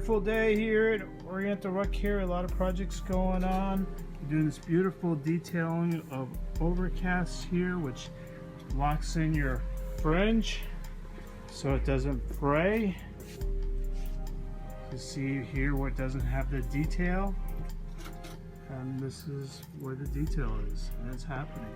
beautiful day here at Oriental Rock here. A lot of projects going on. We're doing this beautiful detailing of overcast here, which locks in your fringe so it doesn't fray. You see here where it doesn't have the detail, and this is where the detail is, and it's happening.